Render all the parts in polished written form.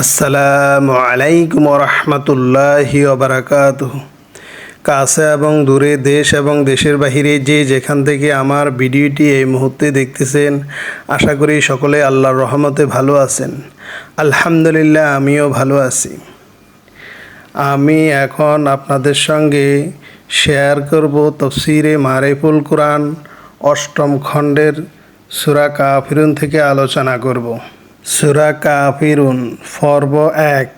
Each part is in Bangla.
আসসালামু আলাইকুম রহমতুল্লাহি ওবারাকাতুহ। কাছে এবং দূরে, দেশ এবং দেশের বাহিরে যে যেখান থেকে আমার ভিডিওটি এই মুহূর্তে দেখতেছেন, আশা করি সকলে আল্লাহর রহমতে ভালো আছেন। আলহামদুলিল্লাহ, আমিও ভালো আছি। আমি এখন আপনাদের সঙ্গে শেয়ার করব তাফসীরে মারিফুল কুরআন অষ্টম খণ্ডের সূরা কাফিরুন থেকে আলোচনা করব। সূরা কাফিরুন পর্ব 1।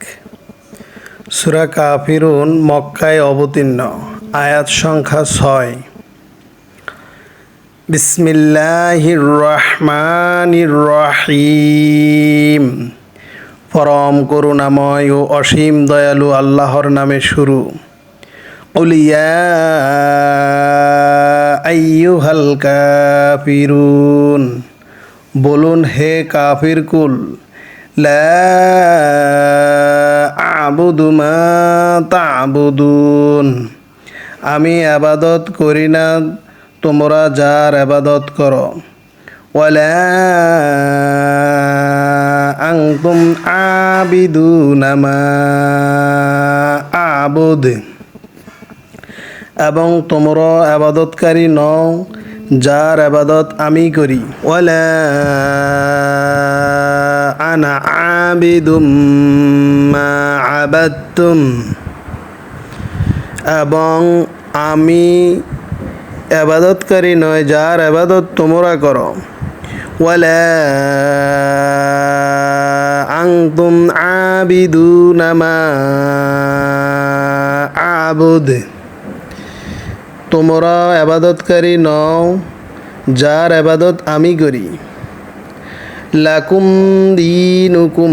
সূরা কাফিরুন মক্কায় অবতীর্ণ, আয়াত সংখ্যা 6। বিসমিল্লাহির রহমানির রহিম। পরম করুণাময় ও অসীম দয়ালু আল্লাহর নামে শুরু। কুল ইয়া আইয়ুহাল কাফিরুন, বলুন হে কাফির কুল, লা আবুদু মা তা'বুদুন, আমি আবাদত করি না তোমরা যার আবাদত করো। ওয়ালা আনতুম আবিদুনা মা আবুদ, এবং তোমরা আবাদতকারী নও যার আবাদত আমি করি। ওয়ালা আনা আবিদুম মা আবাদতুম, এবং আমি আবাদতকারী নয় যার আবাদত তোমরা করো। ওয়ালা আনতুম আবিদুনা মা আবুদ, তোমরা আবাদতকারী নও যার আবাদত আমি করি। লাকুম দীনুকুম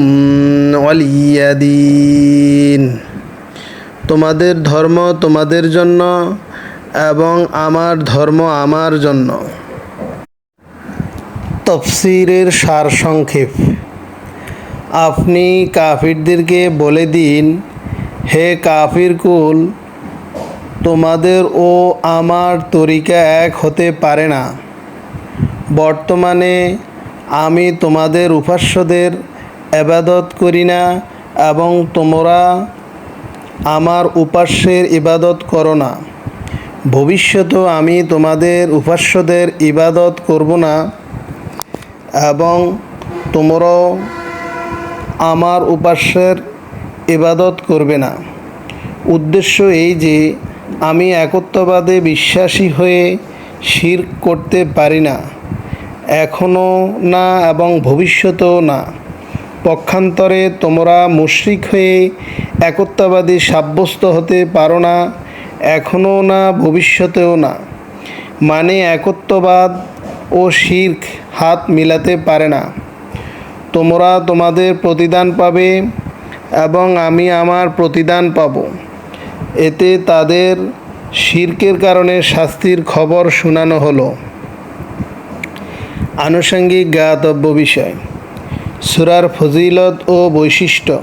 ওয়ালিয়া দীন, তোমাদের ধর্ম তোমাদের জন্য এবং আমার ধর্ম আমার জন্য। তাফসীরের সারসংক্ষেপ। আপনি কাফিরদেরকে বলে দিন, হে কাফির কুল, তোমাদের ও আমার তরিকা এক হতে পারে না। বর্তমানে আমি তোমাদের উপাস্যদের ইবাদত করি না এবং তোমরা আমার উপাস্যের ইবাদত করো না। ভবিষ্যতেও আমি তোমাদের উপাস্যদের ইবাদত করব না এবং তোমরাও আমার উপাস্যের ইবাদত করবে না। উদ্দেশ্য এই যে আমি একত্ববাদে বিশ্বাসী হয়ে শিরক করতে পারি না, এখনও না এবং ভবিষ্যতেও না। পক্ষান্তরে তোমরা মুশরিক হয়ে একত্ববাদী সাব্যস্ত হতে পারো না, এখনও না ভবিষ্যতেও না। মানে একত্ববাদ ও শিরক হাত মিলাতে পারে না। তোমরা তোমাদের প্রতিদান পাবে এবং আমি আমার প্রতিদান পাব। এতে তাদের শিরকের কারণে শাস্তির খবর শোনানো হলো। আনুষঙ্গিক জ্ঞাতব্য বিষয়। সূরার ফজিলত ও বৈশিষ্ট্য।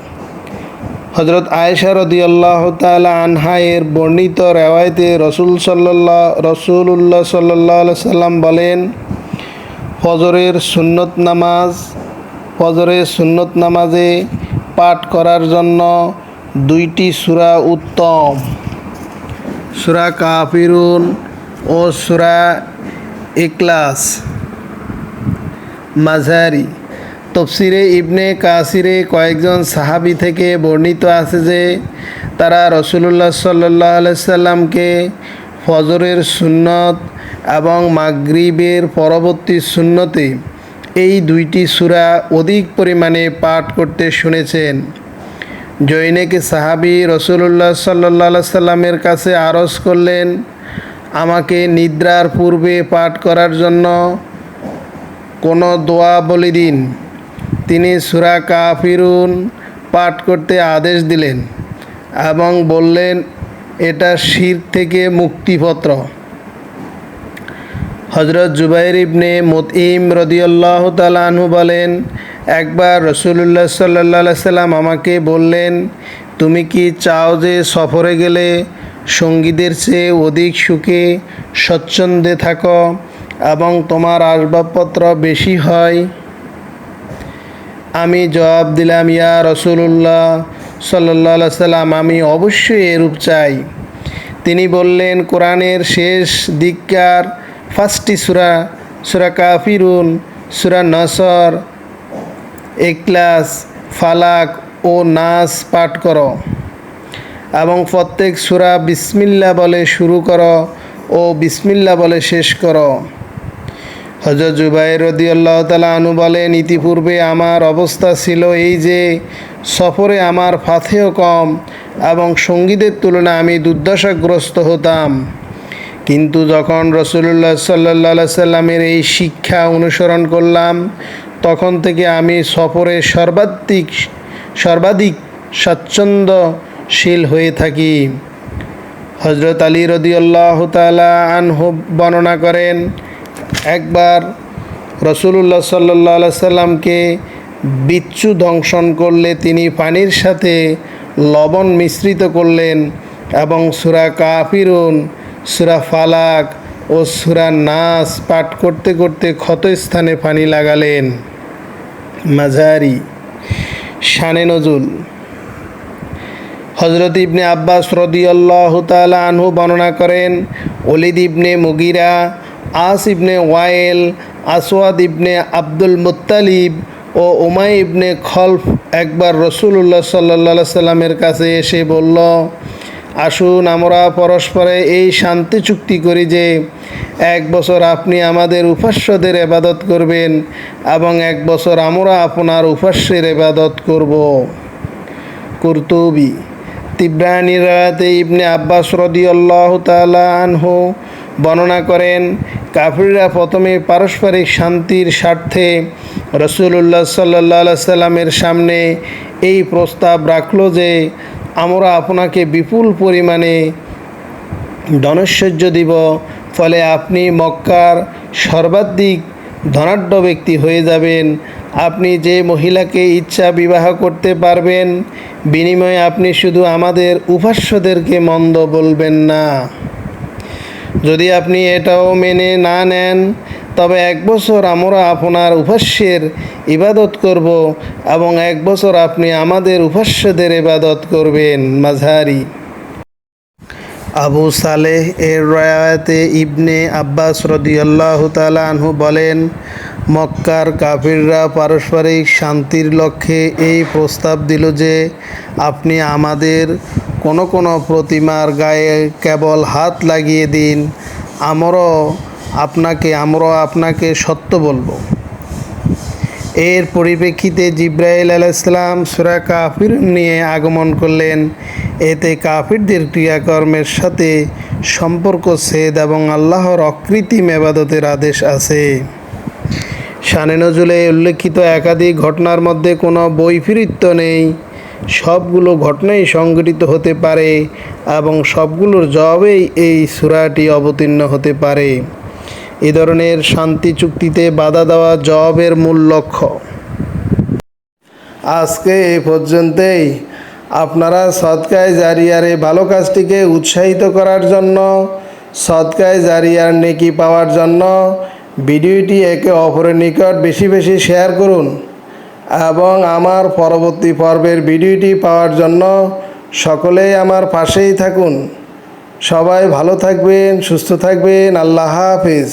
হযরত আয়েশা রাদিয়াল্লাহু তাআলা আনহা এর বর্ণিত রিওয়ায়াতে রাসূলুল্লাহ সাল্লাল্লাহু আলাইহি সাল্লাম বলেন, ফজরের সুন্নত নামাজে পাঠ করার জন্য দুইটি সূরা উত্তম, সূরা কাফিরুন ও সূরা ইখলাস। মাঝারি। তাফসীরে ইবনে কাসিরে কয়েকজন সাহাবী থেকে বর্ণিত আছে যে তারা রাসূলুল্লাহ সাল্লাল্লাহু আলাইহি সাল্লামকে ফজরের সুন্নত এবং মাগরিবের পরবর্তী সুন্নতে এই দুইটি সূরা অধিক পরিমাণে পাঠ করতে শুনেছেন। জৈনেক সাহাবী রাসূলুল্লাহ সাল্লাল্লাহু আলাইহি সাল্লামের কাছে আরজ করলেন, আমাকে নিদ্রার পূর্বে পাঠ করার জন্য কোনো দোয়া বলে দিন। তিনি সূরা কাফিরুন পাঠ করতে আদেশ দিলেন এবং বললেন, এটা শিরক থেকে মুক্তিপত্র। হযরত জুবাইর ইবনে মুতঈম রাদিয়াল্লাহু তাআলা আনহু বলেন, একবার রাসূলুল্লাহ সাল্লাল্লাহু আলাইহি সাল্লাম আমাকে বললেন, তুমি কি চাও যে সফরে গেলে সঙ্গীদের চেয়ে অধিক সুখে স্বচ্ছন্দে থাকো এবং তোমার আসবাবপত্র বেশি হয়? আমি জবাব দিলাম, ইয়া রাসূলুল্লাহ সাল্লাল্লাহু আলাইহি সাল্লাম, আমি অবশ্যই এরূপ চাই। তিনি বললেন, কোরআনের শেষ দিককার 5টি সূরা, সূরা কাফিরুন, সূরা নসর, ইখলাস, ফালাক ও নাস পাঠ করো এবং প্রত্যেক সূরা বিসমিল্লাহ বলে শুরু করো ও বিসমিল্লাহ বলে শেষ করো। হযরত জুবাইর রাদিয়াল্লাহু তাআলা আনহু বলেন, ইতিপূর্বে আমার অবস্থা ছিল এই যে সফরে আমার ফাথেও কম এবং সঙ্গীদের তুলনায় আমি দুর্দশাগ্রস্ত হতাম, কিন্তু যখন রাসূলুল্লাহ সাল্লাল্লাহু আলাইহি সাল্লামের এই শিক্ষা অনুসরণ করলাম তখন থেকে আমি সফরে সর্বাধিক স্বাচ্ছন্দ্যশীল হয়ে থাকি। হযরত আলী রাদিয়াল্লাহু তাআলা আনহু বর্ণনা করেন, একবার রাসূলুল্লাহ সাল্লাল্লাহু আলাইহি সাল্লামকে বিচ্ছু দংশন করলে তিনি পানির সাথে লবণ মিশ্রিত করলেন এবং সূরা কাফিরুন, সূরা ফালাক ও সূরা নাস পাঠ করতে করতে ক্ষতস্থানে পানি লাগালেন। মাঝারি শানে নজুল। হযরত ইবনে আব্বাস রাদিয়াল্লাহু তাআলা আনহু বর্ণনা করেন, ওলীদ ইবনে মুগিরা, আস ইবনে ওয়াইল, আসওয়াদ ইবনে আব্দুল মুত্তালিব ও উমাই ইবনে খলফ একবার রাসূলুল্লাহ সাল্লাল্লাহু আলাইহি সাল্লামের কাছে এসে বলল, আসুন আমরা পরস্পরে এই শান্তি চুক্তি করি যে 1 বছর আপনি আমাদের উপাস্যদের ইবাদত করবেন এবং 1 বছর আমরা আপনার উপাস্যের ইবাদত করব। কুরতুবী। তিবরানী রাতে ইবনে আব্বাস রাদিয়াল্লাহু তাআলা আনহু বর্ণনা করেন, কাফিররা প্রথমে পারস্পরিক শান্তির স্বার্থে রাসূলুল্লাহ সাল্লাল্লাহু আলাইহি সাল্লামের সামনে এই প্রস্তাব রাখল যে আমরা আপনাকে বিপুল পরিমাণে ধনৈশ্বর্য দিব, ফলে আপনি মক্কার সর্বাধিক ধনাঢ্য ব্যক্তি হয়ে যাবেন। আপনি যে মহিলাকে ইচ্ছা বিবাহ করতে পারবেন, বিনিময়ে আপনি শুধু আমাদের উপাস্যদেরকে মন্দ বলবেন না। যদি আপনি এটাও মেনে না নেন তবে 1 বছর আমরা আপনার উপাস্যের ইবাদত করব এবং 1 বছর আপনি আমাদের উপাস্যদের ইবাদত করবেন। মাঝারি। আবু সালেহ এর রায়াতে ইবনে আব্বাস রাদিয়াল্লাহু তাআলা আনহু বলেন, মক্কার কাফিররা পারস্পরিক শান্তির লক্ষ্যে এই প্রস্তাব দিল যে আপনি আমাদের কোনো প্রতিমার গায়ে কেবল হাত লাগিয়ে দিন, আমরাও আপনাকে সত্য বলবো। এর পরিপ্রেক্ষিতে জিবরাইল আলাইহিস সালাম সূরা কাফিরুন নিয়ে আগমন করলেন। এতে কাফিরদের ক্রিয়াকর্মের সাথে সম্পর্ক ছেদ এবং আল্লাহর অকৃত্রিম ইবাদতের আদেশ আছে। শানে নজুলে উল্লেখিত একাধিক ঘটনার মধ্যে কোনো বৈপরীত্য নেই, সবগুলো ঘটনাই সংঘটিত হতে পারে এবং সবগুলোর জবাবেই এই সূরাটি অবতীর্ণ হতে পারে। এ ধরনের শান্তি চুক্তিতে বাধা দেওয়া জবাবের মূল লক্ষ্য। আজকে এই পর্যন্তই। আপনারা সদকায়ে জারিয়ার এই ভালো কাজটিকে উৎসাহিত করার জন্য, সদকায়ে জারিয়ার নেকি পাওয়ার জন্য ভিডিওটি একে অপরের নিকট বেশি বেশি শেয়ার করুন এবং আমার পরবর্তী পর্বের ভিডিওটি পাওয়ার জন্য সকলেই আমার পাশেই থাকুন। সবাই ভালো থাকবেন, সুস্থ থাকবেন। আল্লাহ হাফেজ।